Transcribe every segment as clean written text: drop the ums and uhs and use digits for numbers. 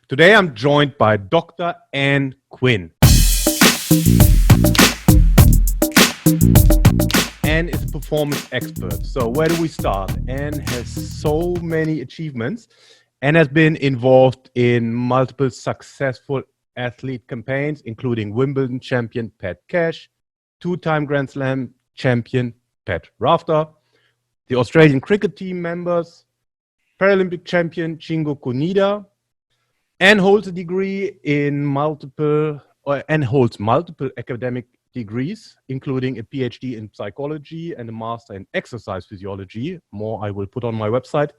Today I'm joined by Dr. Ann Quinn. Ann is a performance expert. So where do we start? Ann has so many achievements and has been involved in multiple successful athlete campaigns, including Wimbledon champion Pat Cash, two-time Grand Slam champion Pat Rafter, the Australian cricket team members, Paralympic champion Chingo Konida, and holds a degree in multiple academic degrees, including a PhD in psychology and a master in exercise physiology. More I will put on my website.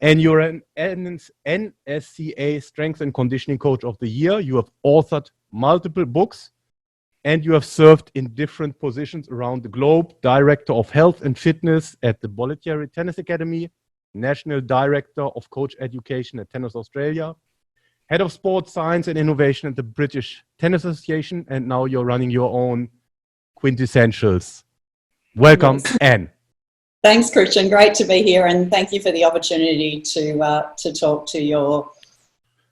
And you're an NSCA Strength and Conditioning Coach of the Year. You have authored multiple books, and you have served in different positions around the globe. Director of Health and Fitness at the Bollettieri Tennis Academy, National Director of Coach Education at Tennis Australia, Head of Sports Science and Innovation at the British Tennis Association, and now you're running your own Quintessentials. Welcome, yes. Ann. Thanks, Christian. Great to be here, and thank you for the opportunity to talk to your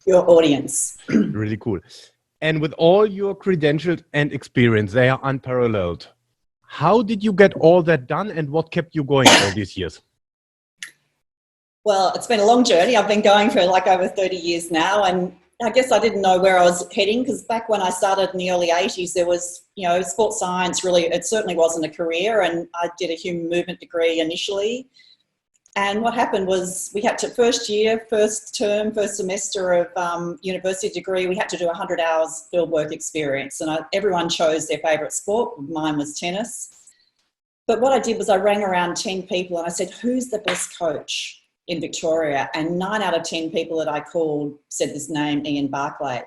audience. Really cool. And with all your credentials and experience, they are unparalleled. How did you get all that done, and what kept you going all these years? Well, it's been a long journey. I've been going for like over 30 years now, and I guess I didn't know where I was heading, because back when I started in the early 80s, there was, sports science really, it certainly wasn't a career, and I did a human movement degree initially. And what happened was we had to, first semester of university degree, we had to do 100 hours fieldwork experience, and everyone chose their favourite sport. Mine was tennis. But what I did was I rang around 10 people and I said, who's the best coach in Victoria? And 9 out of 10 people that I called said this name, Ian Barclay.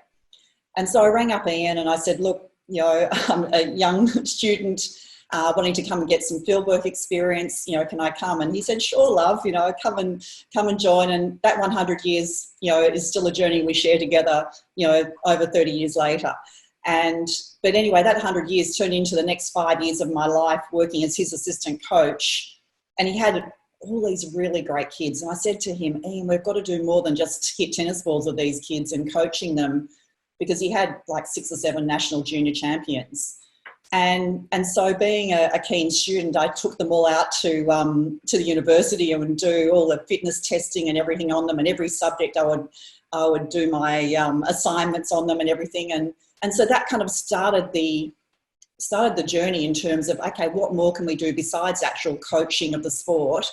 And so I rang up Ian and I said, look, I'm a young student wanting to come and get some fieldwork experience, can I come? And he said, sure, love, come and join. And that 100 years, is still a journey we share together, over 30 years later. But anyway, that 100 years turned into the next 5 years of my life working as his assistant coach. And he had all these really great kids. And I said to him, Ian, we've got to do more than just hit tennis balls with these kids and coaching them, because he had like 6 or 7 national junior champions. And so being a keen student, I took them all out to the university and do all the fitness testing and everything on them, and every subject I would do my assignments on them and everything. And so that kind of started the journey in terms of, okay, what more can we do besides actual coaching of the sport?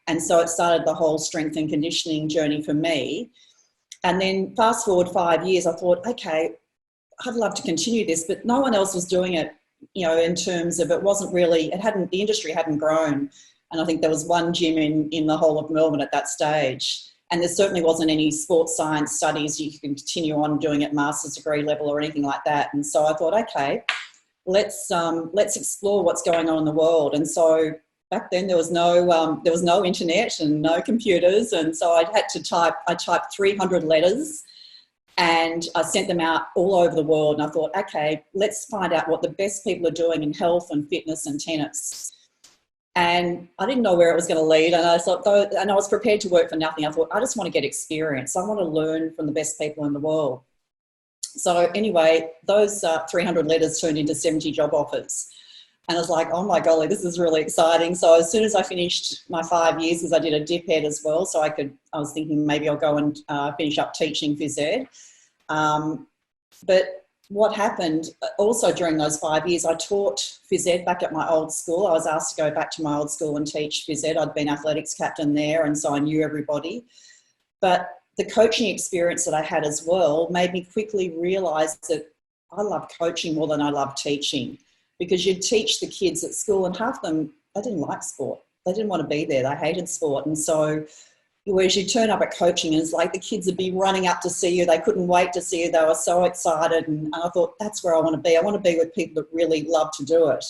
And so it started the whole strength and conditioning journey for me. And then fast forward 5 years, I thought, okay, I'd love to continue this, but no one else was doing it, in terms of the industry hadn't grown. And I think there was one gym in the whole of Melbourne at that stage. And there certainly wasn't any sports science studies you could continue on doing at master's degree level or anything like that. And so I thought, okay, let's explore what's going on in the world. And so back then there was no internet and no computers, and so I typed 300 letters and I sent them out all over the world. And I thought, okay, let's find out what the best people are doing in health and fitness and tennis. And I didn't know where it was going to lead, and I thought, and I was prepared to work for nothing. I thought, I just want to get experience. I want to learn from the best people in the world. So anyway, those 300 letters turned into 70 job offers. And I was like, oh my golly, this is really exciting. So as soon as I finished my 5 years, because I did a dip ed as well, so I was thinking maybe I'll go and finish up teaching phys ed. But what happened also during those 5 years, I taught phys ed back at my old school. I was asked to go back to my old school and teach phys ed. I'd been athletics captain there, and so I knew everybody. But the coaching experience that I had as well made me quickly realise that I love coaching more than I love teaching, because you'd teach the kids at school and half of them, they didn't like sport. They didn't want to be there. They hated sport. And so whereas you turn up at coaching and it's like the kids would be running up to see you. They couldn't wait to see you. They were so excited. And I thought, that's where I want to be. I want to be with people that really love to do it.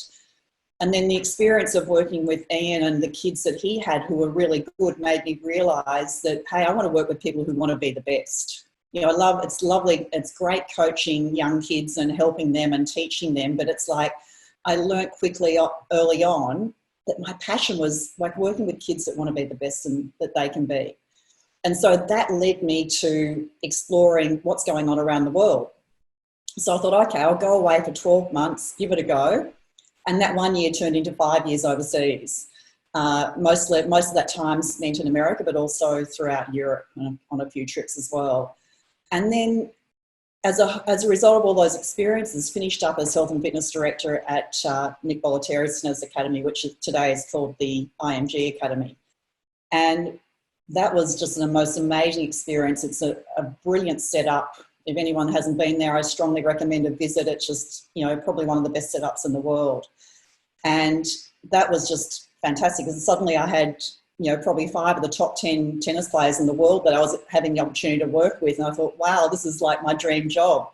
And then the experience of working with Ian and the kids that he had who were really good made me realise that, hey, I want to work with people who want to be the best. It's lovely. It's great coaching young kids and helping them and teaching them. But it's like I learnt quickly early on that my passion was like working with kids that want to be the best and that they can be. And so that led me to exploring what's going on around the world. So I thought, okay, I'll go away for 12 months, give it a go. And that 1 year turned into 5 years overseas. Most of that time spent in America, but also throughout Europe on a few trips as well. And then as a result of all those experiences, finished up as health and fitness director at Nick Bollettieri's Academy, which today is called the IMG Academy. And that was just the most amazing experience. It's a brilliant setup. If anyone hasn't been there, I strongly recommend a visit. It's just, probably one of the best setups in the world. And that was just fantastic, because suddenly I had, probably 5 of the top 10 tennis players in the world that I was having the opportunity to work with. And I thought, wow, this is like my dream job.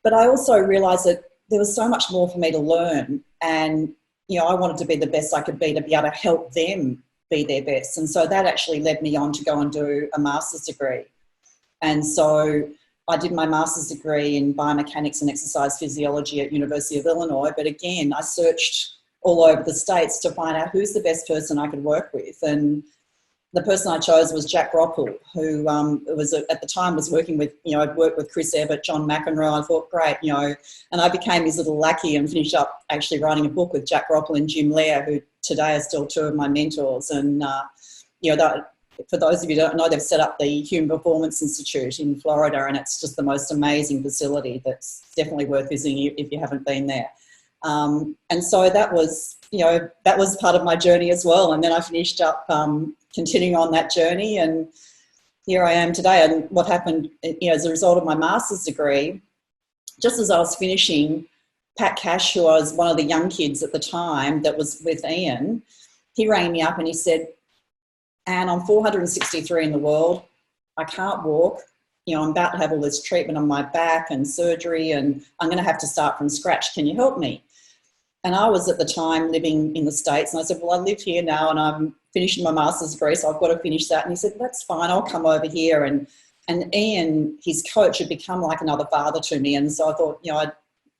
But I also realised that there was so much more for me to learn. And, I wanted to be the best I could be to be able to help them be their best. And so that actually led me on to go and do a master's degree. And so I did my master's degree in biomechanics and exercise physiology at University of Illinois. But again, I searched all over the States to find out who's the best person I could work with. And the person I chose was Jack Roppel, who was at the time was working with, I'd worked with Chris Evert, John McEnroe. I thought, great, and I became his little lackey and finished up actually writing a book with Jack Roppel and Jim Lair, who today are still 2 of my mentors. And, for those of you who don't know, they've set up the Human Performance Institute in Florida, and it's just the most amazing facility that's definitely worth visiting if you haven't been there. And so that was, that was part of my journey as well. And then I finished up continuing on that journey, and here I am today. And what happened, as a result of my master's degree, just as I was finishing, Pat Cash, who was one of the young kids at the time that was with Ian, he rang me up and he said, Anne, I'm 463 in the world. I can't walk. I'm about to have all this treatment on my back and surgery, and I'm going to have to start from scratch. Can you help me? And I was at the time living in the States, and I said, well, I live here now and I'm finishing my master's degree, so I've got to finish that. And he said, that's fine, I'll come over here. And Ian, his coach, had become like another father to me. And so I thought,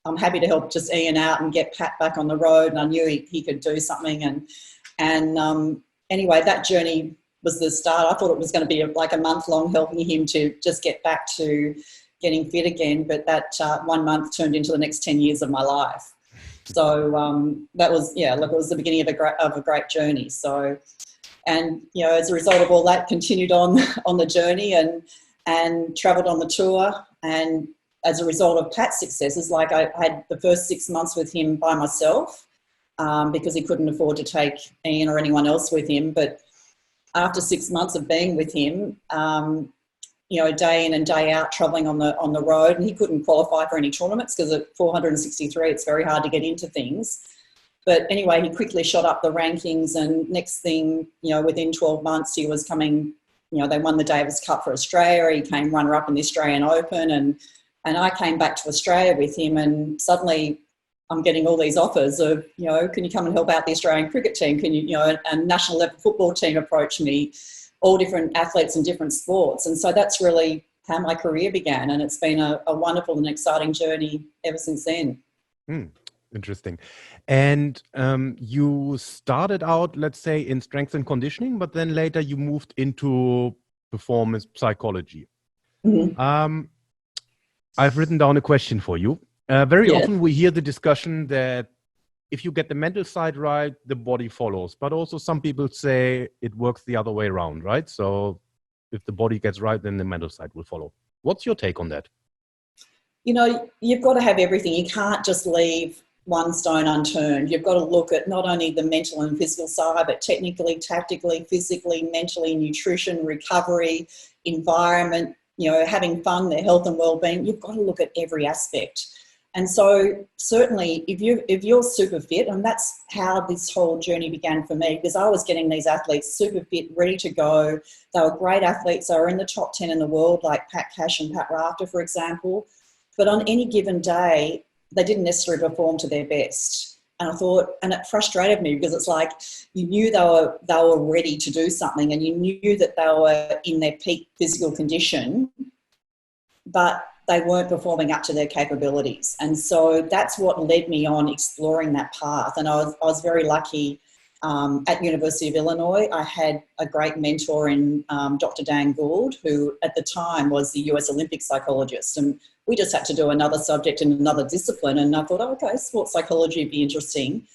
I'm happy to help just Ian out and get Pat back on the road. And I knew he could do something. And anyway, that journey was the start. I thought it was going to be like a month long, helping him to just get back to getting fit again. But that 1 month turned into the next 10 years of my life. So that was, it was the beginning of a great journey. So, and, as a result of all that, continued on the journey and travelled on the tour. And as a result of Pat's successes, like I had the first 6 months with him by myself because he couldn't afford to take Ian or anyone else with him. But after 6 months of being with him, day in and day out travelling on the road, and he couldn't qualify for any tournaments because at 463 it's very hard to get into things. But anyway, he quickly shot up the rankings, and next thing, within 12 months he was coming, they won the Davis Cup for Australia. He came runner-up in the Australian Open, and I came back to Australia with him, and suddenly I'm getting all these offers of, can you come and help out the Australian cricket team? Can you, a national level football team approach me, all different athletes in different sports. And so that's really how my career began. And it's been a wonderful and exciting journey ever since then. Interesting. And you started out, let's say, in strength and conditioning, but then later you moved into performance psychology. Mm-hmm. I've written down a question for you. Very often we hear the discussion that if you get the mental side right, the body follows. But also some people say it works the other way around, right? So if the body gets right, then the mental side will follow. What's your take on that? You've got to have everything. You can't just leave one stone unturned. You've got to look at not only the mental and physical side, but technically, tactically, physically, mentally, nutrition, recovery, environment, having fun, their health and well-being. You've got to look at every aspect. And so certainly if you're super fit, and that's how this whole journey began for me, because I was getting these athletes super fit, ready to go. They were great athletes. They were in the top 10 in the world, like Pat Cash and Pat Rafter, for example. But on any given day, they didn't necessarily perform to their best. And I thought, and it frustrated me because it's like you knew they were ready to do something, and you knew that they were in their peak physical condition, but they weren't performing up to their capabilities. And so that's what led me on exploring that path. And I was very lucky at University of Illinois, I had a great mentor in Dr. Dan Gould, who at the time was the US Olympic psychologist. And we just had to do another subject in another discipline. And I thought, oh, okay, sports psychology would be interesting.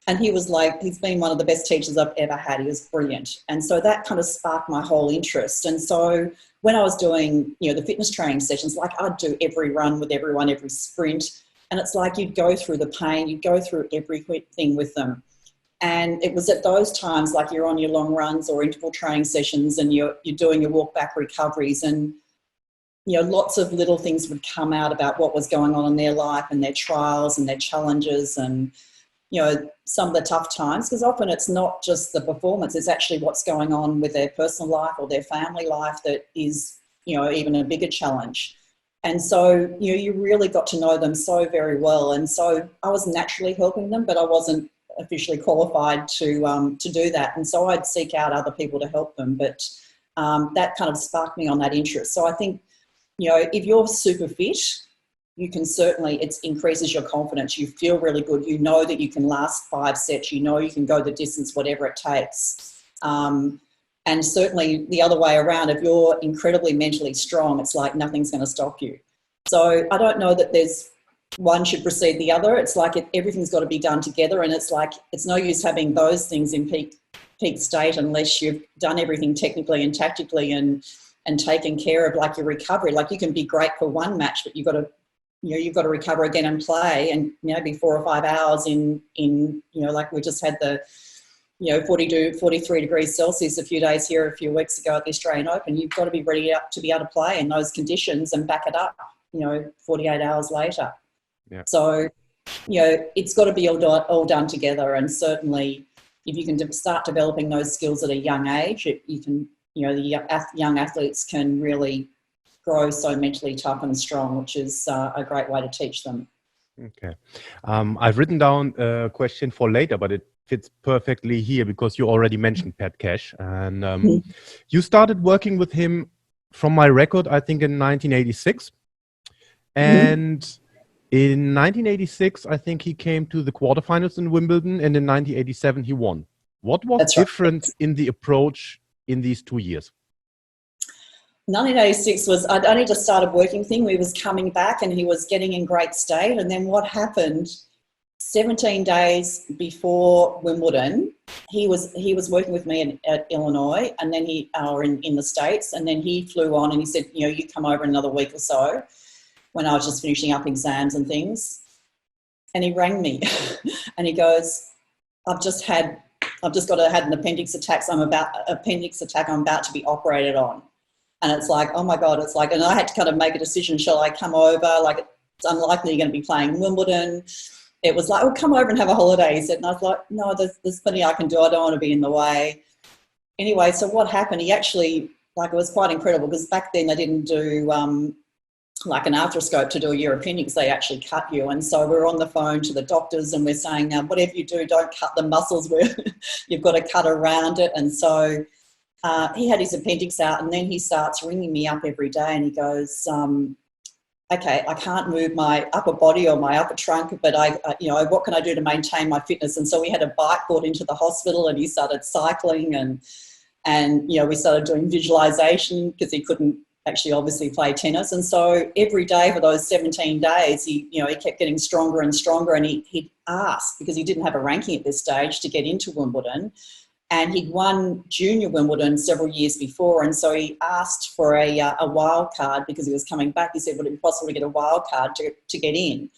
And he was like, he's been one of the best teachers I've ever had. He was brilliant. And so that kind of sparked my whole interest. And so when I was doing, the fitness training sessions, like I'd do every run with everyone, every sprint. And it's like you'd go through the pain, you'd go through everything with them. And it was at those times, like you're on your long runs or interval training sessions and you're doing your walk back recoveries, and, lots of little things would come out about what was going on in their life and their trials and their challenges and, some of the tough times, because often it's not just the performance, it's actually what's going on with their personal life or their family life that is, even a bigger challenge. And so, you really got to know them so very well. And so I was naturally helping them, but I wasn't officially qualified to do that. And so I'd seek out other people to help them. But that kind of sparked me on that interest. So I think, if you're super fit, you can certainly, it increases your confidence. You feel really good. You know that you can last 5 sets. You know you can go the distance, whatever it takes. And certainly the other way around, if you're incredibly mentally strong, it's like nothing's going to stop you. So I don't know that there's one should precede the other. It's like everything's got to be done together, and it's like it's no use having those things in peak state unless you've done everything technically and tactically and taken care of like your recovery. Like you can be great for one match, but you've got to recover again and play, and maybe 4 or 5 hours in like we just had the 43 degrees Celsius a few days here a few weeks ago at the Australian Open. You've got to be ready to be able to play in those conditions and back it up 48 hours later. Yeah. So it's got to be all done together, and certainly if you can start developing those skills at a young age, you can the young athletes can really grow so mentally tough and strong, which is a great way to teach them. Okay. I've written down a question for later, but it fits perfectly here because you already mentioned Pat Cash. And you started working with him, from my record, I think in 1986. And in 1986, I think he came to the quarterfinals in Wimbledon, and in 1987 he won. What was different in the approach in these 2 years? 1986 was, I'd only just started working with him. He was coming back and he was getting in great state. And then what happened, 17 days before Wimbledon, he was working with me at Illinois, and then in the States, and then he flew on and he said, you come over in another week or so, when I was just finishing up exams and things. And he rang me and he goes, I've just had an appendix attack. I'm about to be operated on. And it's like, oh my God, it's like, and I had to kind of make a decision. Shall I come over? Like, it's unlikely you're going to be playing Wimbledon. It was like, oh, come over and have a holiday, he said. And I was like, no, there's plenty I can do. I don't want to be in the way. Anyway, so what happened, he actually, like, it was quite incredible because back then they didn't do like an arthroscope to do your appendix. They actually cut you. And so we're on the phone to the doctors and we're saying, now, whatever you do, don't cut the muscles where you've got to cut around it. And so he had his appendix out, and then he starts ringing me up every day and he goes, okay, I can't move my upper body or my upper trunk, but what can I do to maintain my fitness? And so we had a bike brought into the hospital and he started cycling and we started doing visualization because he couldn't actually obviously play tennis. And so every day for those 17 days, he kept getting stronger and stronger, and he'd asked, because he didn't have a ranking at this stage, to get into Wimbledon. And he'd won junior Wimbledon several years before, and so he asked for a wild card because he was coming back. He said, would it be possible to get a wild card to get in?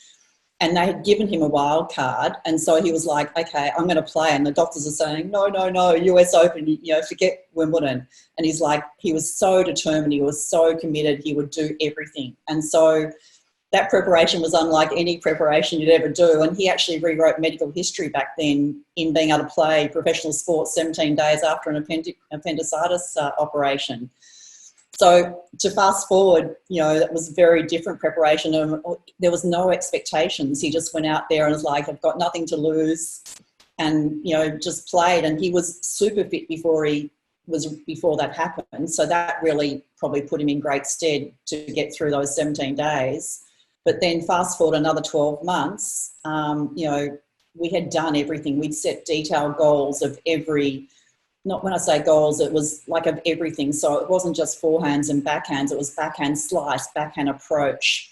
And they had given him a wild card, and so he was like, okay, I'm going to play. And the doctors are saying, no, US Open, forget Wimbledon. And he's like, he was so determined, he was so committed, he would do everything. And so that preparation was unlike any preparation you'd ever do. And he actually rewrote medical history back then in being able to play professional sports 17 days after an appendicitis operation. So to fast forward, that was very different preparation. There was no expectations. He just went out there and was like, I've got nothing to lose, and, just played. And he was super fit before that happened. So that really probably put him in great stead to get through those 17 days. But then fast forward another 12 months, we had done everything. We'd set detailed goals of every, not when I say goals, it was like of everything. So it wasn't just forehands and backhands, it was backhand slice, backhand approach,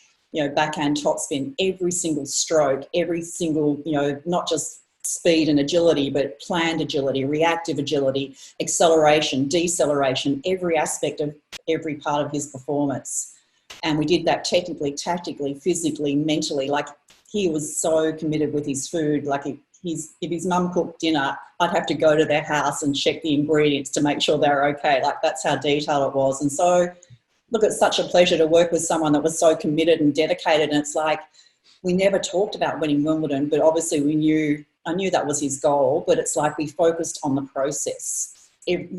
backhand topspin, every single stroke, every single, not just speed and agility, but planned agility, reactive agility, acceleration, deceleration, every aspect of every part of his performance. And we did that technically, tactically, physically, mentally. Like, he was so committed with his food. Like, if his mum cooked dinner, I'd have to go to their house and check the ingredients to make sure they were okay. Like, that's how detailed it was. And so, look, it's such a pleasure to work with someone that was so committed and dedicated. And it's like, we never talked about winning Wimbledon, but obviously I knew that was his goal, but it's like we focused on the process.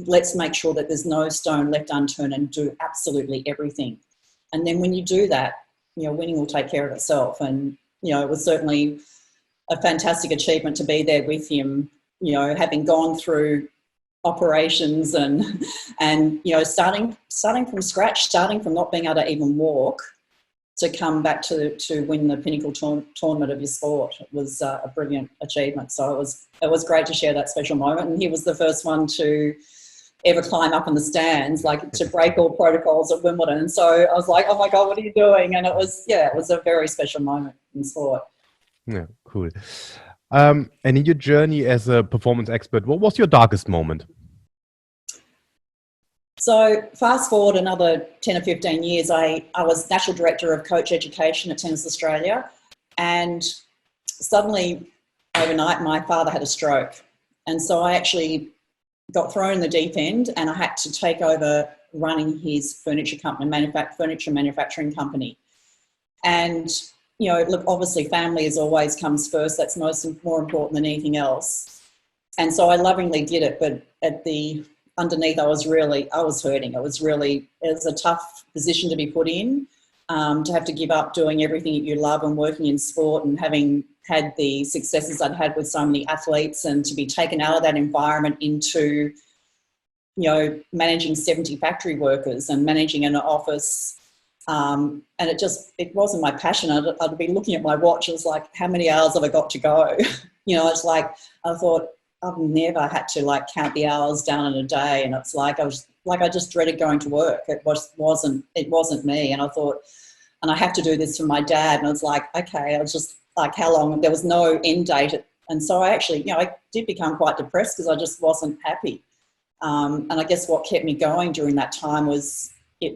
Let's make sure that there's no stone left unturned and do absolutely everything. And then when you do that, winning will take care of itself. And, it was certainly a fantastic achievement to be there with him, having gone through operations and starting from scratch, starting from not being able to even walk, to come back to win the pinnacle tournament of your sport. It was a brilliant achievement. So it was great to share that special moment. And he was the first one to ever climb up in the stands, like to break all protocols at Wimbledon. So I was like, oh my God, what are you doing? And it was a very special moment in sport. Yeah, cool. And in your journey as a performance expert, what was your darkest moment? So fast forward another 10 or 15 years, I was National Director of Coach Education at Tennis Australia, and suddenly overnight my father had a stroke. And so I actually got thrown in the deep end, and I had to take over running his furniture company, furniture manufacturing company. And, look, obviously family always comes first. That's more important than anything else. And so I lovingly did it, but underneath I was hurting. It was a tough position to be put in, to have to give up doing everything that you love and working in sport and having had the successes I'd had with so many athletes, and to be taken out of that environment into, managing 70 factory workers and managing an office. And it wasn't my passion. I'd be looking at my watch. It was like, how many hours have I got to go? It's like, I thought, I've never had to count the hours down in a day, and it's like I just dreaded going to work. It wasn't me, and I thought, and I have to do this for my dad, and I was like, okay, I was just like, how long? There was no end date, and so I actually, I did become quite depressed because I just wasn't happy. And I guess what kept me going during that time was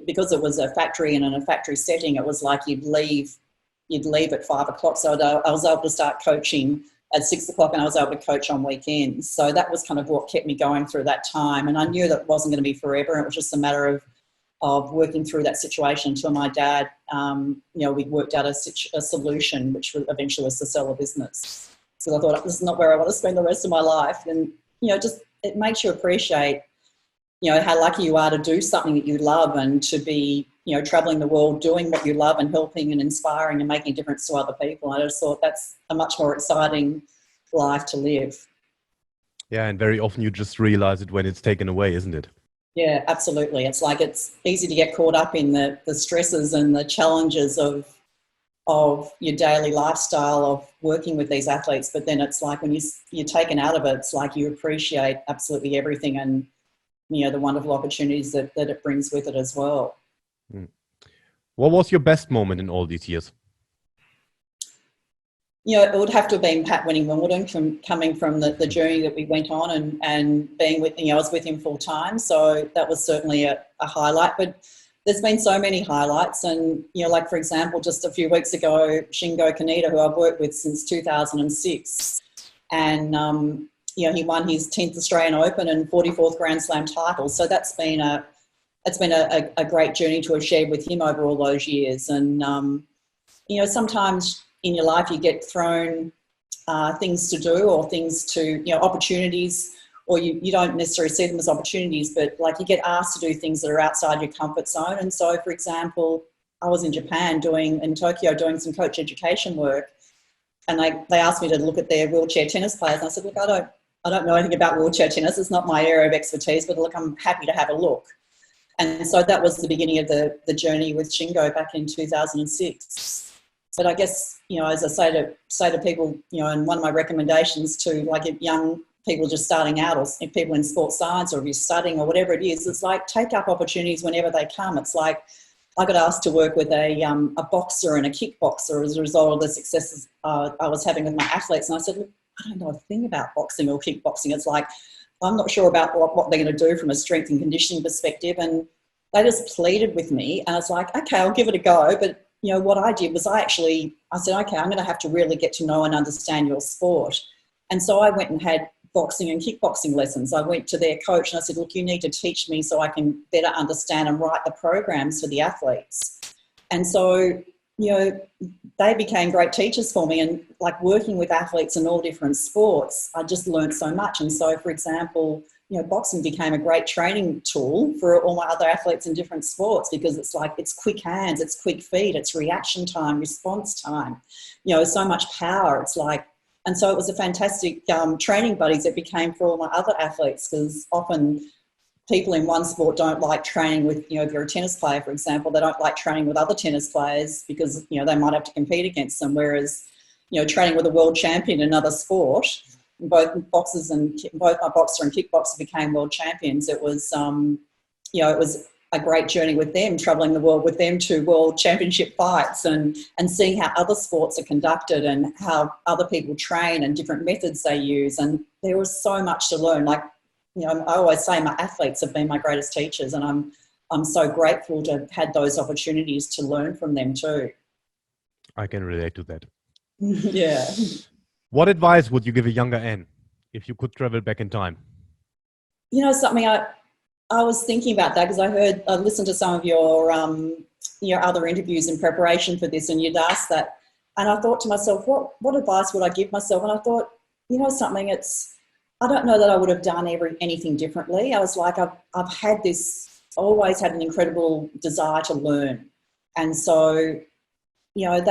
because it was a factory, and in a factory setting, it was like you'd leave at 5 o'clock. So I was able to start coaching at 6 o'clock, and I was able to coach on weekends. So that was kind of what kept me going through that time. And I knew that it wasn't going to be forever. It was just a matter of working through that situation until my dad, we worked out a solution, which eventually was to sell a business. So I thought, this is not where I want to spend the rest of my life. And, it makes you appreciate, how lucky you are to do something that you love, and to be, traveling the world doing what you love and helping and inspiring and making a difference to other people. I just thought that's a much more exciting life to live. Yeah, and very often you just realize it when it's taken away, isn't it? Yeah, absolutely. It's like it's easy to get caught up in the stresses and the challenges of your daily lifestyle of working with these athletes, but then it's like when you're taken out of it, it's like you appreciate absolutely everything, and the wonderful opportunities that it brings with it as well. What was your best moment in all these years? It would have to have been Pat winning Wimbledon, coming from the journey that we went on, and being with, I was with him full time. So that was certainly a highlight, but there's been so many highlights. And, like, for example, just a few weeks ago, Shingo Kaneda, who I've worked with since 2006, and, he won his 10th Australian Open and 44th Grand Slam title. So that's been a great journey to have shared with him over all those years. And, sometimes in your life you get thrown things to do, or things to, opportunities, or you don't necessarily see them as opportunities, but like you get asked to do things that are outside your comfort zone. And so, for example, I was in Japan in Tokyo doing some coach education work, and they asked me to look at their wheelchair tennis players. And I said, look, I don't know anything about wheelchair tennis. It's not my area of expertise, but look, I'm happy to have a look. And so that was the beginning of the journey with Shingo back in 2006. But I guess, as I say to people, and one of my recommendations to like young people just starting out, or people in sports science, or if you're studying or whatever it is, it's like take up opportunities whenever they come. It's like I got asked to work with a boxer and a kickboxer as a result of the successes I was having with my athletes. And I said, look, I don't know a thing about boxing or kickboxing. It's like, I'm not sure about what they're going to do from a strength and conditioning perspective. And they just pleaded with me. And I was like, okay, I'll give it a go. But, what I did was I said, okay, I'm going to have to really get to know and understand your sport. And so I went and had boxing and kickboxing lessons. I went to their coach and I said, look, you need to teach me so I can better understand and write the programs for the athletes. And so, they became great teachers for me, and like working with athletes in all different sports, I just learned so much. And so, for example, boxing became a great training tool for all my other athletes in different sports, because it's like, it's quick hands, it's quick feet, it's reaction time, response time, so much power. It's like, and so it was a fantastic training buddies it became for all my other athletes, because often people in one sport don't like training with, if you're a tennis player, for example, they don't like training with other tennis players because, they might have to compete against them. Whereas, training with a world champion in another sport, both my boxer and kickboxer became world champions. It was, it was a great journey with them, traveling the world with them to world championship fights and seeing how other sports are conducted and how other people train and different methods they use. And there was so much to learn. Like, I always say my athletes have been my greatest teachers, and I'm so grateful to have had those opportunities to learn from them too. I can relate to that. Yeah. What advice would you give a younger Anne if you could travel back in time? Something I was thinking about that because I listened to some of your other interviews in preparation for this, and you'd asked that, and I thought to myself, what advice would I give myself? And I thought, something, I don't know that I would have done anything differently. I was like, I've always had an incredible desire to learn. And so, writing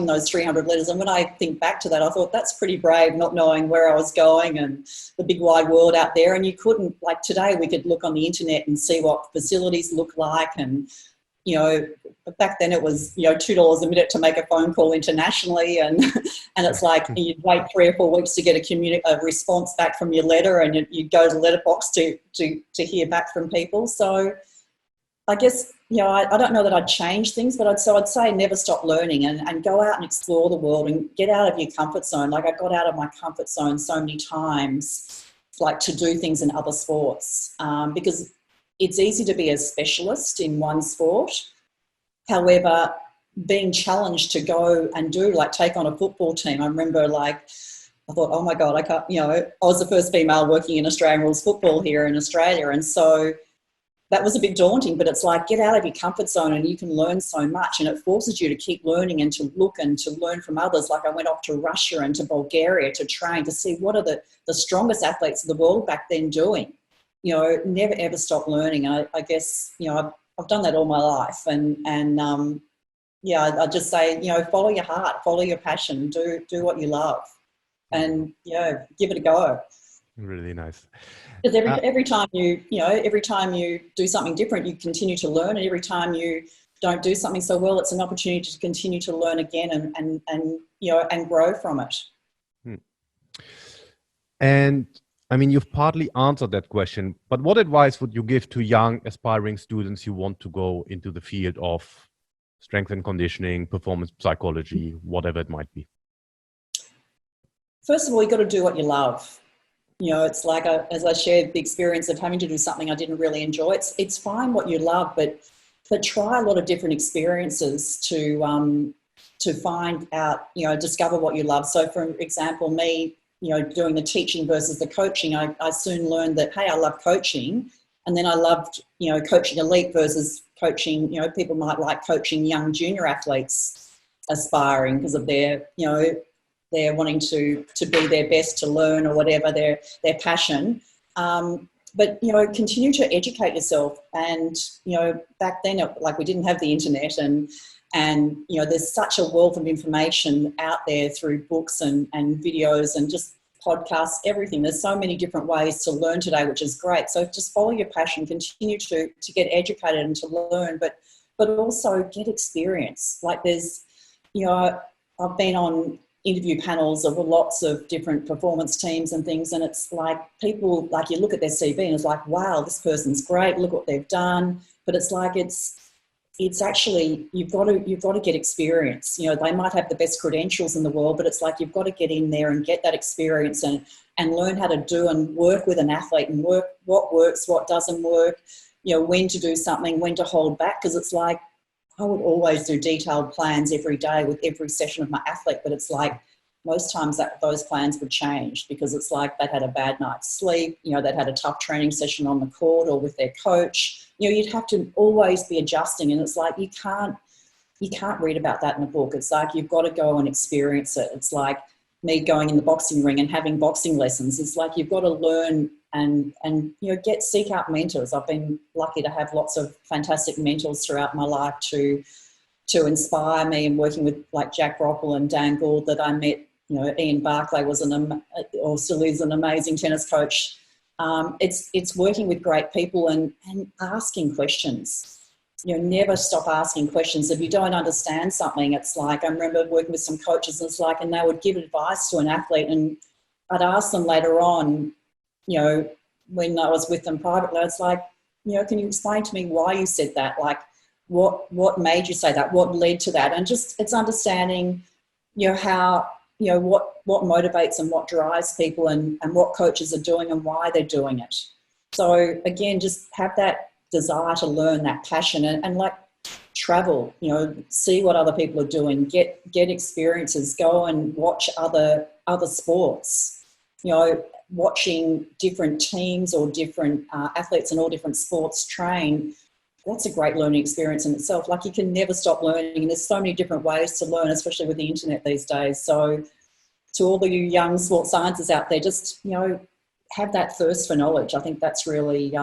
those 300 letters. And when I think back to that, I thought that's pretty brave, not knowing where I was going and the big wide world out there. And you couldn't, like today, we could look on the internet and see what facilities look like. And, back then it was, $2 a minute to make a phone call internationally. And it's like you'd wait 3 or 4 weeks to get a response back from your letter, and you'd go to the letterbox to hear back from people. So I guess, I don't know that I'd change things, but I'd say never stop learning and go out and explore the world and get out of your comfort zone. Like I got out of my comfort zone so many times, like to do things in other sports, because it's easy to be a specialist in one sport. However, being challenged to go and take on a football team, I remember I thought, oh my God, I can't, I was the first female working in Australian rules football here in Australia. And so that was a bit daunting, but it's like, get out of your comfort zone and you can learn so much, and it forces you to keep learning and to look and to learn from others. Like I went off to Russia and to Bulgaria to train to see what are the strongest athletes of the world back then doing. Never ever stop learning. I guess, I've done that all my life, and I just say, follow your heart, follow your passion, do what you love, and give it a go. Really nice. Because every time you do something different, you continue to learn, and every time you don't do something so well, it's an opportunity to continue to learn again and grow from it. And I mean, you've partly answered that question, but what advice would you give to young aspiring students who want to go into the field of strength and conditioning, performance psychology, whatever it might be? First of all, you've got to do what you love. It's like, as I shared the experience of having to do something I didn't really enjoy. It's fine what you love, but try a lot of different experiences to find out, discover what you love. So, for example, me, doing the teaching versus the coaching, I soon learned that, hey, I love coaching. And then I loved, coaching elite versus coaching, people might like coaching young junior athletes aspiring because of their, they're wanting to be their best, to learn or whatever, their passion. But, continue to educate yourself. And, back then, we didn't have the internet, and there's such a wealth of information out there through books and videos and just podcasts, everything. There's so many different ways to learn today, which is great. So just follow your passion, continue to get educated and to learn, but but also get experience. Like there's, I've been on interview panels of lots of different performance teams and things, and it's like people, like you look at their CV and it's like, wow, this person's great, look what they've done. But it's like it's actually, you've got to get experience. They might have the best credentials in the world, but it's like you've got to get in there and get that experience and learn how to do and work with an athlete and work what works, what doesn't work, when to do something, when to hold back. Because it's like, I would always do detailed plans every day with every session of my athlete, but it's like most times those plans would change because it's like they'd had a bad night's sleep, they'd had a tough training session on the court or with their coach. You'd have to always be adjusting, and it's like you can't read about that in a book. It's like you've got to go and experience it. It's like me going in the boxing ring and having boxing lessons. It's like you've got to learn and seek out mentors. I've been lucky to have lots of fantastic mentors throughout my life to inspire me, and working with like Jack Roppel and Dan Gould that I met. Ian Barclay was or still is an amazing tennis coach. It's working with great people and asking questions. Never stop asking questions. If you don't understand something, it's like, I remember working with some coaches, and it's like, and they would give advice to an athlete, and I'd ask them later on, when I was with them privately, it's like, can you explain to me why you said that? Like, what made you say that? What led to that? And just, it's understanding, how, what motivates and what drives people, and what coaches are doing and why they're doing it. So again, just have that desire to learn, that passion, and like travel, see what other people are doing, get experiences, go and watch other sports, watching different teams or different athletes in all different sports train. That's a great learning experience in itself. Like, you can never stop learning, and there's so many different ways to learn, especially with the internet these days. So to all the young sports scientists out there, just, have that thirst for knowledge. I think that's really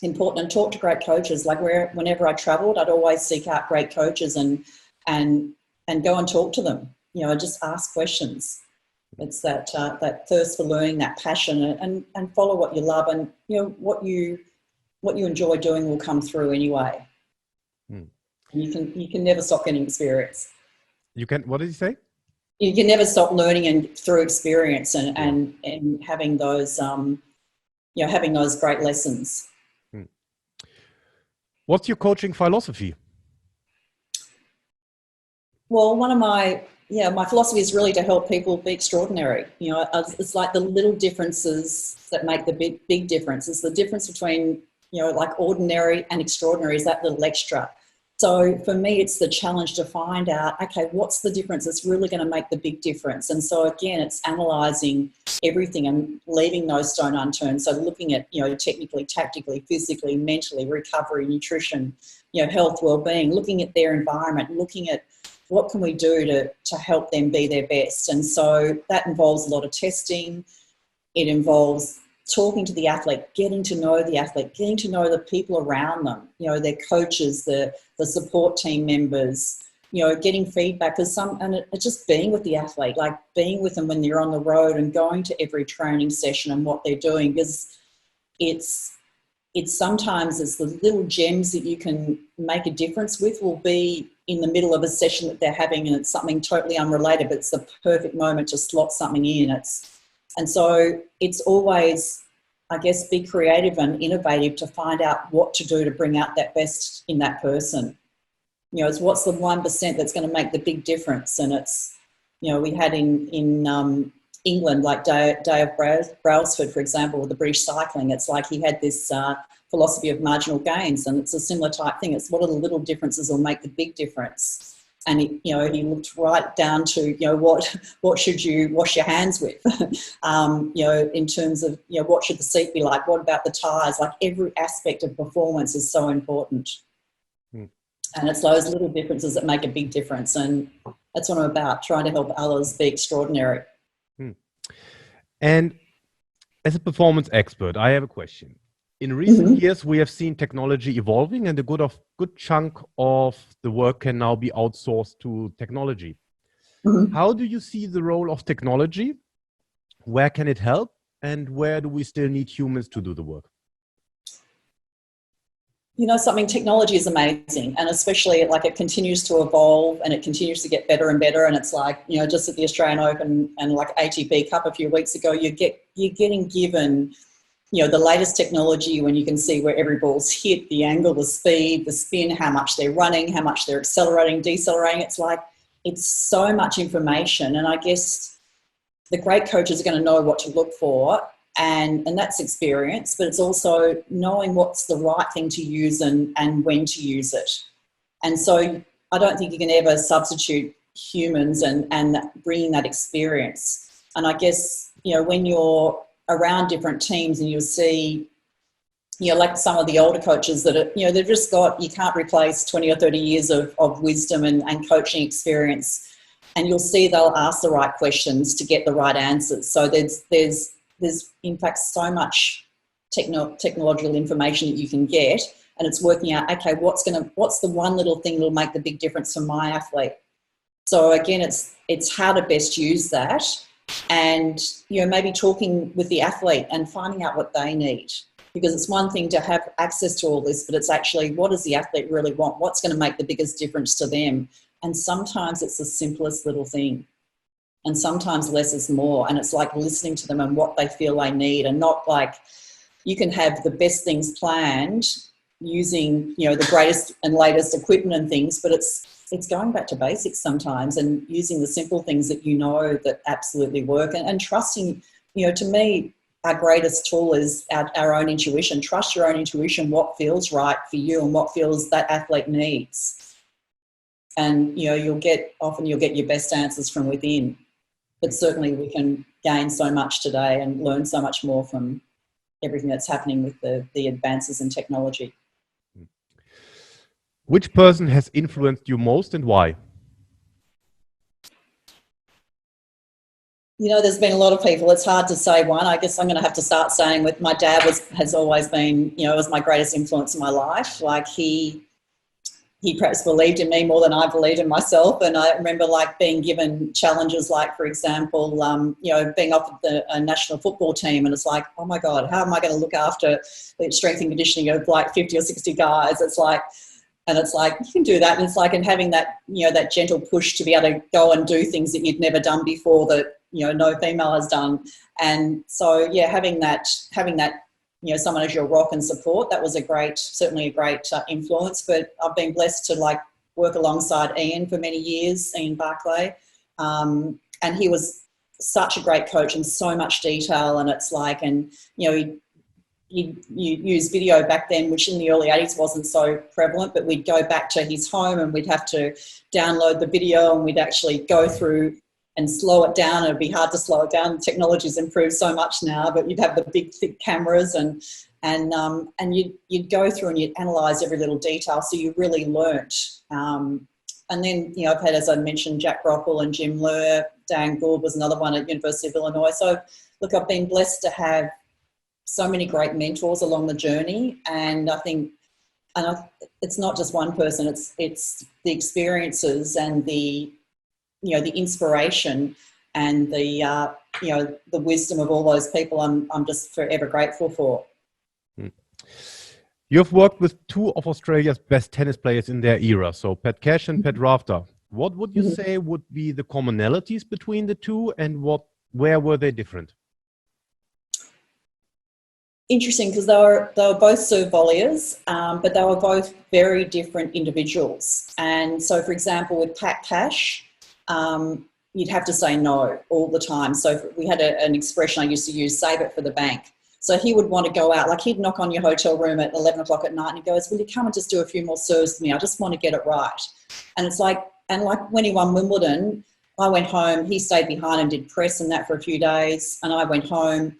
important, and talk to great coaches. Like, whenever I travelled, I'd always seek out great coaches and go and talk to them, just ask questions. It's that thirst for learning, that passion, and follow what you love, and what you enjoy doing will come through anyway. You can never stop getting experience. You can. What did you say? You can never stop learning and through experience and having those having those great lessons. What's your coaching philosophy? Well, one of my philosophy is really to help people be extraordinary. It's like the little differences that make the big difference. It's the difference between, like ordinary and extraordinary, is that little extra. So for me, it's the challenge to find out, okay, what's the difference that's really going to make the big difference? And so again, it's analysing everything and leaving no stone unturned. So looking at, technically, tactically, physically, mentally, recovery, nutrition, health, well-being, looking at their environment, looking at what can we do to help them be their best. And so that involves a lot of testing. It involves talking to the athlete, getting to know the athlete, getting to know the people around them, their coaches, the support team members, getting feedback. And it's just being with the athlete, like being with them when they're on the road and going to every training session and what they're doing, because it's sometimes it's the little gems that you can make a difference with. Will be in the middle of a session that they're having, and it's something totally unrelated, but it's the perfect moment to slot something in. And so it's always, I guess, be creative and innovative to find out what to do to bring out that best in that person. It's what's the 1% that's going to make the big difference. And it's, we had in England, like Dave Brailsford, for example, with the British cycling, it's like he had this philosophy of marginal gains, and it's a similar type thing. It's what are the little differences will make the big difference. And he looked right down to, what should you wash your hands with? In terms of, what should the seat be like? What about the tyres? Like, every aspect of performance is so important. And it's those little differences that make a big difference. And that's what I'm about, trying to help others be extraordinary. And as a performance expert, I have a question. In recent years, we have seen technology evolving, and a good chunk of the work can now be outsourced to technology. How do you see the role of technology? Where can it help? And where do we still need humans to do the work? You know something, technology is amazing, and especially like it continues to evolve and it continues to get better and better. And it's like, you know, just at the Australian Open and like ATP Cup a few weeks ago, you're getting given, you know, the latest technology when you can see where every ball's hit, the angle, the speed, the spin, how much they're running, how much they're accelerating, decelerating. It's like, it's so much information. And I guess the great coaches are going to know what to look for, and that's experience, but it's also knowing what's the right thing to use and when to use it. And so I don't think you can ever substitute humans and bringing that experience. And I guess, you know, when you're around different teams and you'll see, you know, like some of the older coaches that are, you know, they've just got, you can't replace 20 or 30 years of wisdom and coaching experience. And you'll see they'll ask the right questions to get the right answers. So there's in fact so much technological information that you can get, and it's working out, okay, what's the one little thing that'll make the big difference for my athlete. So again, it's how to best use that, and, you know, maybe talking with the athlete and finding out what they need, because it's one thing to have access to all this, but it's actually, what does the athlete really want? What's going to make the biggest difference to them? And sometimes it's the simplest little thing. And sometimes less is more. And it's like listening to them and what they feel they need, and not like you can have the best things planned using, you know, the greatest and latest equipment and things, but it's going back to basics sometimes and using the simple things that you know that absolutely work, and trusting, you know, to me, our greatest tool is our own intuition. Trust your own intuition, what feels right for you and what feels that athlete needs. And, you know, you'll get your best answers from within. But certainly we can gain so much today and learn so much more from everything that's happening with the advances in technology. Which person has influenced you most and why? You know, there's been a lot of people. It's hard to say one. I guess I'm going to have to start saying with my dad has always been, you know, was my greatest influence in my life. Like he perhaps believed in me more than I believed in myself. And I remember like being given challenges, like, for example, you know, being offered a national football team, and it's like, oh my God, how am I going to look after the strength and conditioning of like 50 or 60 guys? It's like, you can do that. And it's like, and having that, you know, that gentle push to be able to go and do things that you'd never done before that, you know, no female has done. And so, yeah, having that, you know, someone as your rock and support, that was certainly a great influence. But I've been blessed to like work alongside Ian for many years, Ian Barclay. And he was such a great coach and so much detail. And it's like, and, you know, you use video back then, which in the early 80s wasn't so prevalent, but we'd go back to his home and we'd have to download the video and we'd actually go through and slow it down. It'd be hard to slow it down. Technology's improved so much now, but you'd have the big thick cameras and you'd go through and you'd analyse every little detail. So you really learnt. And then, you know, I've had, as I mentioned, Jack Brockle and Jim Lur. Dan Gould was another one at University of Illinois. So look, I've been blessed to have so many great mentors along the journey. And I think, it's not just one person, it's the experiences and the, you know, the inspiration and the, you know, the wisdom of all those people I'm just forever grateful for. You've worked with two of Australia's best tennis players in their era, so Pat Cash and Pat Rafter. What would you say would be the commonalities between the two, and where were they different? Interesting, because they were both serve volleyers, but they were both very different individuals. And so, for example, with Pat Cash, you'd have to say no all the time. So we had an expression I used to use, save it for the bank. So he would want to go out, like he'd knock on your hotel room at 11 o'clock at night and he goes, will you come and just do a few more serves with me? I just want to get it right. And it's like, and like when he won Wimbledon, I went home, he stayed behind and did press and that for a few days, and I went home.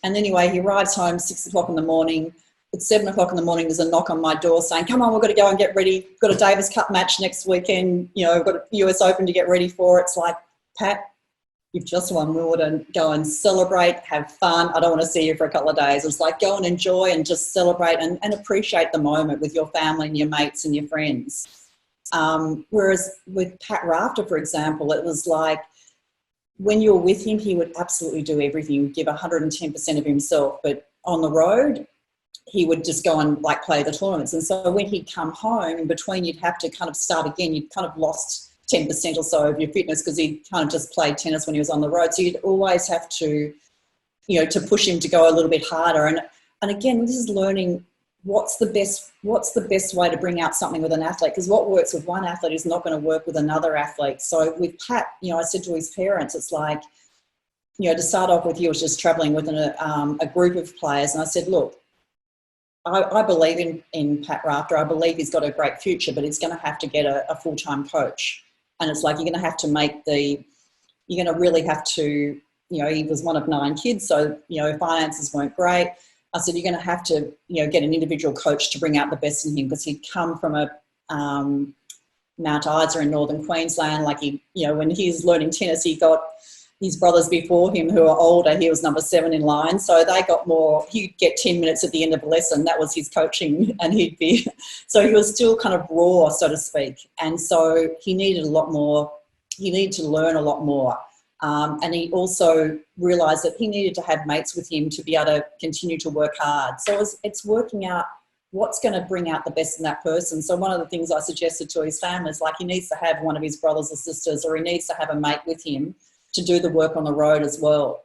And anyway, he arrives home 6 o'clock in the morning. At 7 o'clock in the morning, there's a knock on my door saying, come on, we've got to go and get ready. We've got a Davis Cup match next weekend. You know, we've got a US Open to get ready for. It's like, Pat, you've just won Wimbledon. Go and celebrate, have fun. I don't want to see you for a couple of days. It's like, go and enjoy and just celebrate and appreciate the moment with your family and your mates and your friends. Whereas with Pat Rafter, for example, it was like, when you're with him, he would absolutely do everything. He would give 110% of himself. But on the road, he would just go and like play the tournaments. And so when he'd come home, in between you'd have to kind of start again. You'd kind of lost 10% or so of your fitness because he'd kind of just played tennis when he was on the road. So you'd always have to, you know, to push him to go a little bit harder. And again, this is learning what's the best way to bring out something with an athlete, because what works with one athlete is not going to work with another athlete. So with Pat, you know, I said to his parents, it's like, you know, to start off with, he was just traveling with a group of players. And I said, look, I believe in Pat Rafter. I believe he's got a great future, but he's going to have to get a full-time coach. And it's like, you're going to have to you're going to really have to, you know, he was one of 9 kids. So, you know, finances weren't great. I said, you're going to have to, you know, get an individual coach to bring out the best in him, because he'd come from a Mount Isa in northern Queensland. Like he, you know, when he was learning tennis, he got his brothers before him who are older. He was number 7 in line. So they got more, he'd get 10 minutes at the end of a lesson. That was his coaching. And so he was still kind of raw, so to speak. And so he needed a lot more, he needed to learn a lot more. And he also realised that he needed to have mates with him to be able to continue to work hard. So it's working out what's going to bring out the best in that person. So one of the things I suggested to his family is like, he needs to have one of his brothers or sisters, or he needs to have a mate with him to do the work on the road as well.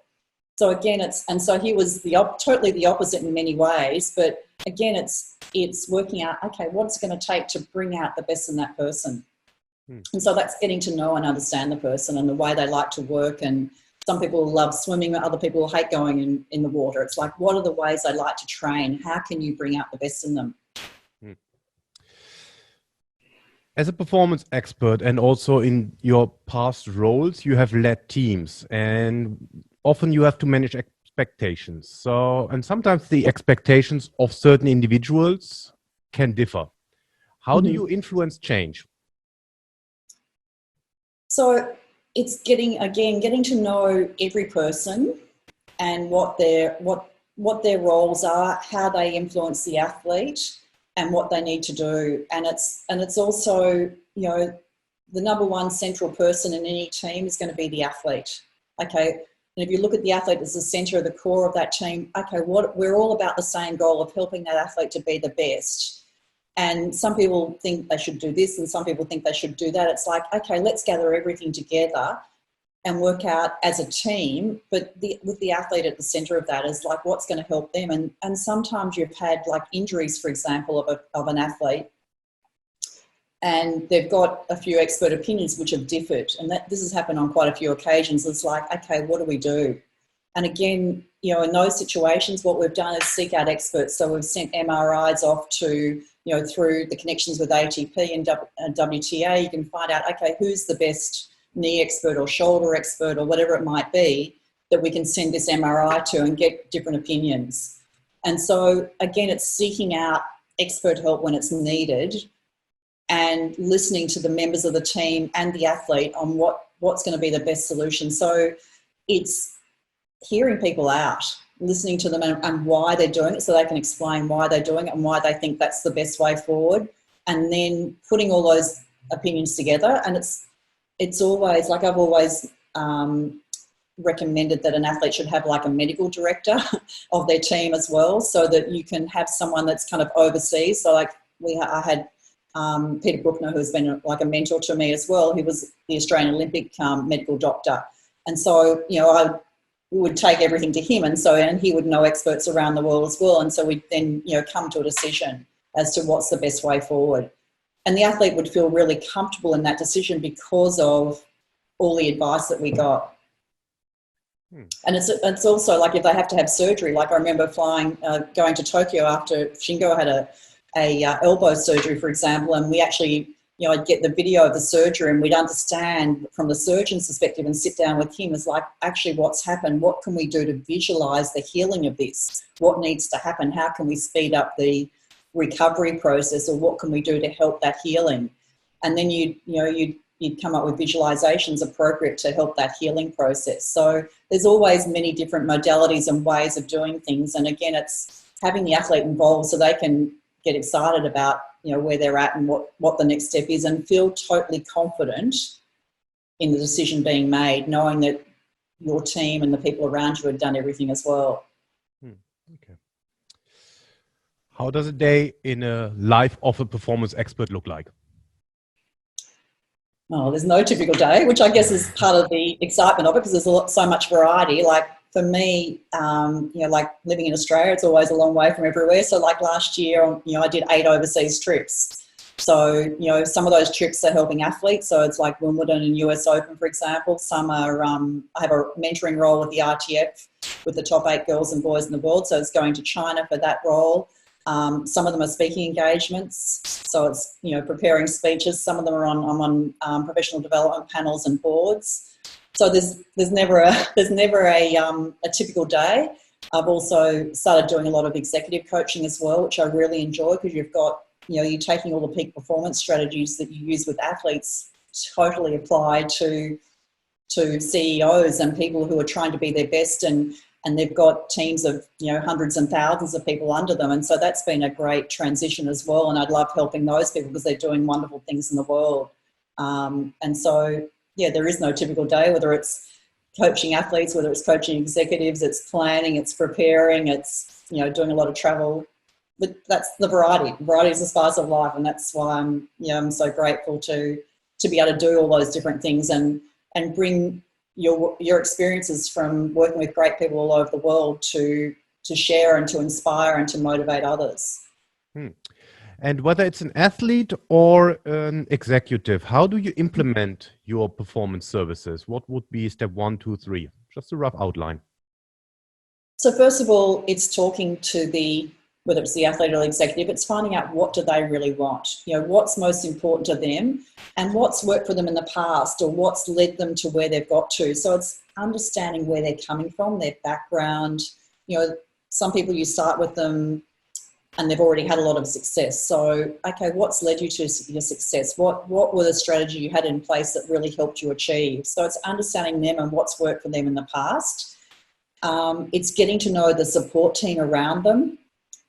So again, so he was totally the opposite in many ways, but again, it's working out, okay, what's it going to take to bring out the best in that person? And so that's getting to know and understand the person and the way they like to work. And some people love swimming, other people hate going in the water. It's like, what are the ways they like to train? How can you bring out the best in them? As a performance expert, and also in your past roles, you have led teams, and often you have to manage expectations. So, and sometimes the expectations of certain individuals can differ. How do you influence change? So it's getting to know every person and what their roles are, how they influence the athlete, and what they need to do. And it's also, you know, the number one central person in any team is going to be the athlete. Okay. And if you look at the athlete as the center of the core of that team, okay, we're all about the same goal of helping that athlete to be the best. And some people think they should do this and some people think they should do that. It's like, okay, let's gather everything together and work out as a team, but with the athlete at the centre of that is like, what's going to help them. And sometimes you've had like injuries, for example, of an athlete, and they've got a few expert opinions which have differed. And this has happened on quite a few occasions. It's like, okay, what do we do? And again, you know, in those situations, what we've done is seek out experts. So we've sent MRIs off to, you know, through the connections with ATP and WTA, you can find out, okay, who's the best knee expert or shoulder expert or whatever it might be that we can send this MRI to and get different opinions. And so, again, it's seeking out expert help when it's needed and listening to the members of the team and the athlete on what's going to be the best solution. So it's hearing people out, listening to them and why they're doing it so they can explain why they're doing it and why they think that's the best way forward, and then putting all those opinions together. And it's always, like I've always recommended that an athlete should have like a medical director of their team as well, so that you can have someone that's kind of overseas. So like I had Peter Bruckner, who's been like a mentor to me as well. He was the Australian Olympic medical doctor. And so, you know, we would take everything to him, and he would know experts around the world as well. And so we'd then, you know, come to a decision as to what's the best way forward. And the athlete would feel really comfortable in that decision because of all the advice that we got. And it's also like if they have to have surgery, like I remember going to Tokyo after Shingo had a elbow surgery, for example, and we actually, you know, I'd get the video of the surgery and we'd understand from the surgeon's perspective and sit down with him as like, actually what's happened, what can we do to visualise the healing of this, what needs to happen, how can we speed up the recovery process, or what can we do to help that healing. And then you'd come up with visualizations appropriate to help that healing process. So there's always many different modalities and ways of doing things. And again, it's having the athlete involved so they can get excited about, you know, where they're at and what the next step is, and feel totally confident in the decision being made, knowing that your team and the people around you have done everything as well. Okay. How does a day in a life of a performance expert look like? Oh, there's no typical day, which I guess is part of the excitement of it because there's so much variety. Like for me, like living in Australia, it's always a long way from everywhere. So like last year, I did 8 overseas trips. So, some of those trips are helping athletes. So it's like Wimbledon and US Open, for example. Some are, I have a mentoring role with the RTF with the top 8 girls and boys in the world. So it's going to China for that role. Some of them are speaking engagements, so it's preparing speeches. Some of them are I'm on professional development panels and boards. So there's never a typical day. I've also started doing a lot of executive coaching as well, which I really enjoy because you've got you're taking all the peak performance strategies that you use with athletes totally apply to CEOs and people who are trying to be their best and they've got teams of hundreds and thousands of people under them, and so that's been a great transition as well. And I'd love helping those people because they're doing wonderful things in the world. And so there is no typical day, whether it's coaching athletes, whether it's coaching executives, it's planning, it's preparing, it's doing a lot of travel. But that's the variety. Variety is the spice of life, and that's why I'm so grateful to be able to do all those different things and bring your experiences from working with great people all over the world to share and to inspire and to motivate others. And whether it's an athlete or an executive, how do you implement your performance services? What would be step 1, 2, 3? Just a rough outline. So first of all, it's talking to whether it's the athlete or the executive, it's finding out what do they really want, what's most important to them and what's worked for them in the past or what's led them to where they've got to. So it's understanding where they're coming from, their background. Some people you start with them and they've already had a lot of success. So, okay, what's led you to your success? What were the strategy you had in place that really helped you achieve? So it's understanding them and what's worked for them in the past. It's getting to know the support team around them.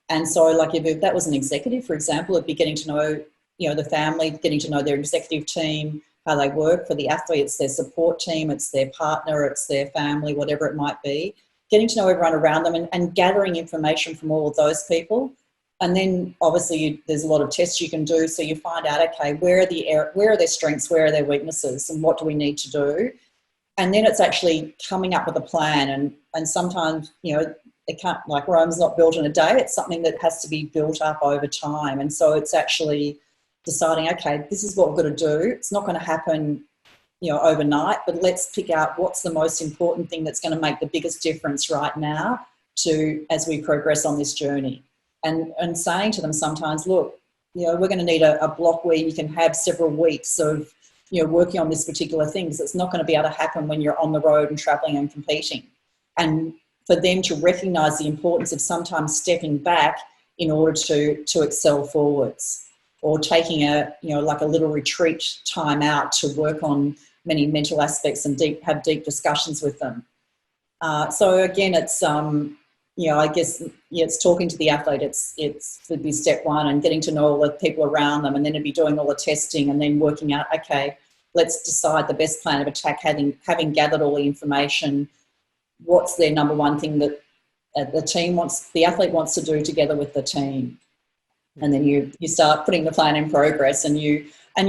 And so like if that was an executive, for example, it'd be getting to know, the family, getting to know their executive team, how they work. For the athlete, it's their support team, it's their partner, it's their family, whatever it might be. Getting to know everyone around them and gathering information from all of those people. And then obviously there's a lot of tests you can do. So you find out, okay, where are their strengths, where are their weaknesses, and what do we need to do? And then it's actually coming up with a plan. And sometimes, it can't, like Rome's not built in a day. It's something that has to be built up over time. And so it's actually deciding, okay, this is what we're going to do. It's not going to happen, overnight, but let's pick out what's the most important thing that's going to make the biggest difference right now as we progress on this journey. And saying to them sometimes, look, we're going to need a block where you can have several weeks of, working on this particular thing, because it's not going to be able to happen when you're on the road and traveling and competing. And for them to recognise the importance of sometimes stepping back in order to excel forwards, or taking a little retreat time out to work on many mental aspects and have deep discussions with them. So again, it's I guess it's talking to the athlete. It would be step 1, and getting to know all the people around them, and then it'd be doing all the testing and then working out, okay, let's decide the best plan of attack, having gathered all the information. What's their number one thing that the athlete wants to do together with the team? And then you start putting the plan in progress, and you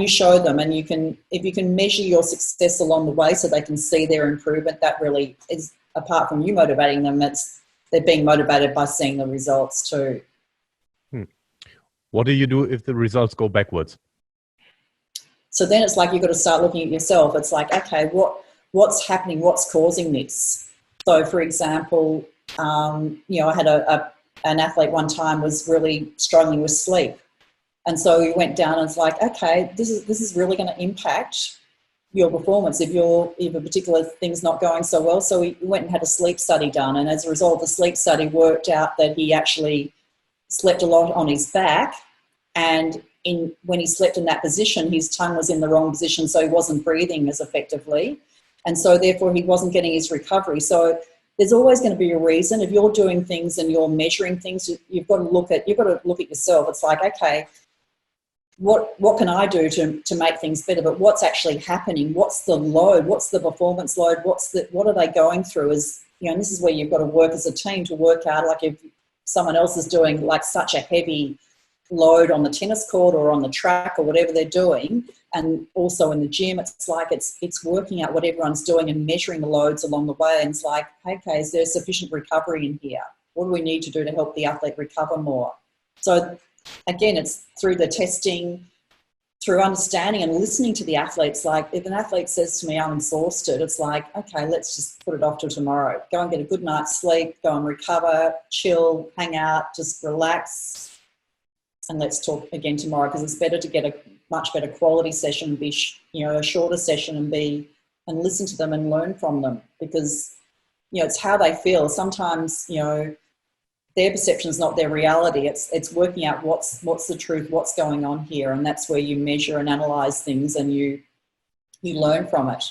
show them, and if you can measure your success along the way so they can see their improvement, that really is, apart from you motivating them, they're being motivated by seeing the results too. What do you do if the results go backwards? So then it's like you've got to start looking at yourself. It's like, okay, what's happening? What's causing this? So, for example, I had an athlete one time was really struggling with sleep. And so we went down and it's like, okay, this is really going to impact your performance if a particular thing's not going so well. So we went and had a sleep study done. And as a result, the sleep study worked out that he actually slept a lot on his back. And when he slept in that position, his tongue was in the wrong position, so he wasn't breathing as effectively. And so therefore he wasn't getting his recovery. So there's always going to be a reason. If you're doing things and you're measuring things, you've got to look at yourself. It's like, okay, what can I do to make things better? But what's actually happening? What's the load? What's the performance load? What are they going through? And this is where you've got to work as a team to work out, like if someone else is doing like such a heavy load on the tennis court or on the track or whatever they're doing, and also in the gym, it's like it's working out what everyone's doing and measuring the loads along the way, and it's like, okay, is there sufficient recovery in here? What do we need to do to help the athlete recover more? So again, it's through the testing, through understanding and listening to the athletes. Like if an athlete says to me, I'm exhausted, it's like, okay, let's just put it off till tomorrow. Go and get a good night's sleep, go and recover, chill, hang out, just relax, and let's talk again tomorrow, because it's better to get a much better quality session, be a shorter session, and listen to them and learn from them, because it's how they feel. Sometimes their perception is not their reality. It's working out what's the truth, what's going on here, and that's where you measure and analyze things and you learn from it.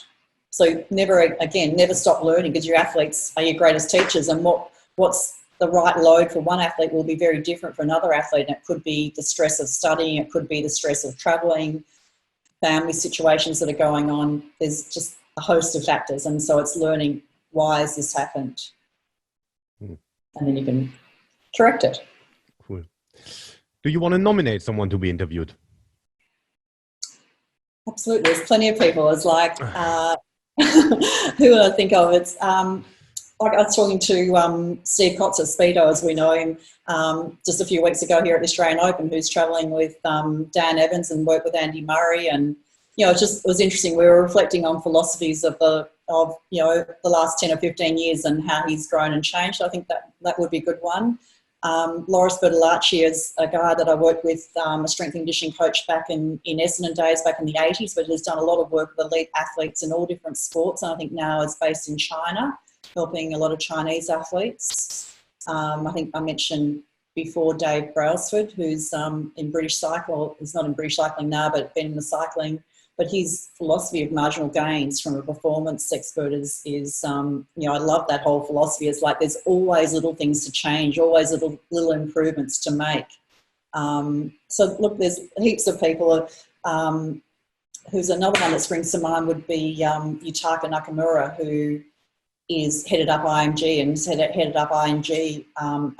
So never stop learning, because your athletes are your greatest teachers, and what's the right load for one athlete will be very different for another athlete. And it could be the stress of studying, it could be the stress of traveling, family situations that are going on. There's just a host of factors, and so it's learning, why has this happened? And then you can correct it. Cool. Do you want to nominate someone to be interviewed? Absolutely. There's plenty of people. It's like, who would I think of? It's like I was talking to Steve Kotz at Speedo, as we know him, just a few weeks ago here at the Australian Open, who's travelling with Dan Evans and worked with Andy Murray. And, it was interesting. We were reflecting on philosophies of the last 10 or 15 years and how he's grown and changed. I think that would be a good one. Loris Bertolacci is a guy that I worked with, a strength and conditioning coach back in Essendon days back in the 80s, but has done a lot of work with elite athletes in all different sports, and I think now is based in China, helping a lot of Chinese athletes. I think I mentioned before Dave Brailsford, who's in British Cycle. He's not in British Cycling now, but been in the cycling. But his philosophy of marginal gains from a performance expert is I love that whole philosophy. It's like there's always little things to change, always little improvements to make. So look, there's heaps of people. Who's another one that springs to mind would be Yutaka Nakamura, who is headed up IMG and has headed up IMG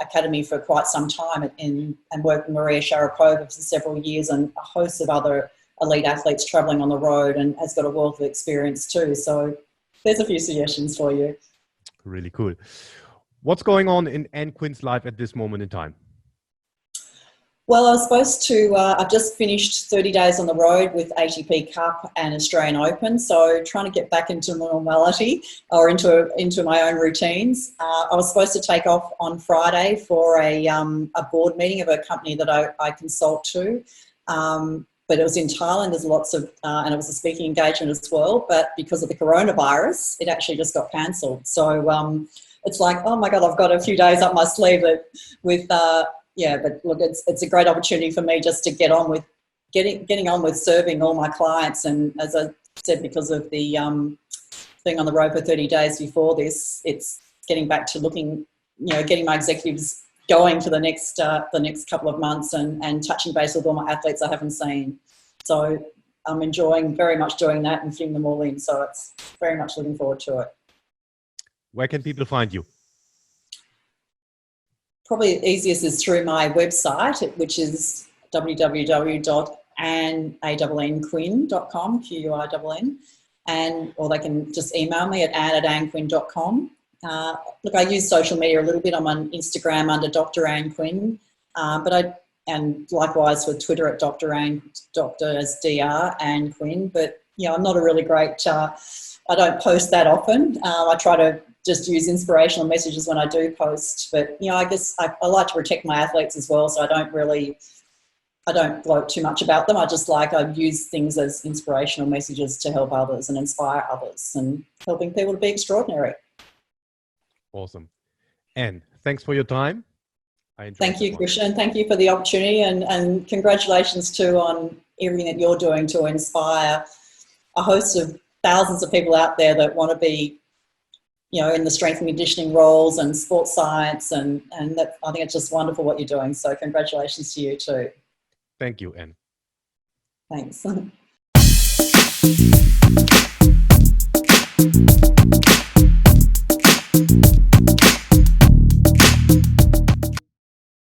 Academy for quite some time and worked with Maria Sharapova for several years, and a host of other elite athletes travelling on the road, and has got a wealth of experience too. So there's a few suggestions for you. Really cool. What's going on in Ann Quinn's life at this moment in time? Well, I was supposed to, I've just finished 30 days on the road with ATP Cup and Australian Open, so trying to get back into normality or into my own routines. I was supposed to take off on Friday for a board meeting of a company that I consult to, but it was in Thailand. There's lots of, and it was a speaking engagement as well, but because of the coronavirus, it actually just got cancelled. So it's like, oh my God, I've got a few days up my sleeve but look, it's a great opportunity for me just to get on with getting on with serving all my clients. And as I said, because of the being on the road for 30 days before this, it's getting back to looking, getting my executives going for the next couple of months and touching base with all my athletes I haven't seen. So I'm enjoying very much doing that and fitting them all in. So it's very much looking forward to it. Where can people find you? Probably the easiest is through my website, which is www.annquinn.com, Quinn, or they can just email me at ann@annquinn.com. Look, I use social media a little bit. I'm on Instagram under Dr. Ann Quinn, and likewise for Twitter at Dr. Ann Quinn. But I'm not a really great. I don't post that often. I try to just use inspirational messages when I do post. But I guess I like to protect my athletes as well, so I don't gloat too much about them. I use things as inspirational messages to help others and inspire others and helping people to be extraordinary. Awesome. Ann, thanks for your time. Thank you, Christian. Thank you for the opportunity, and congratulations too on everything that you're doing to inspire a host of thousands of people out there that want to be, in the strength and conditioning roles and sports science, and that, I think it's just wonderful what you're doing. So congratulations to you too. Thank you, Ann. Thanks.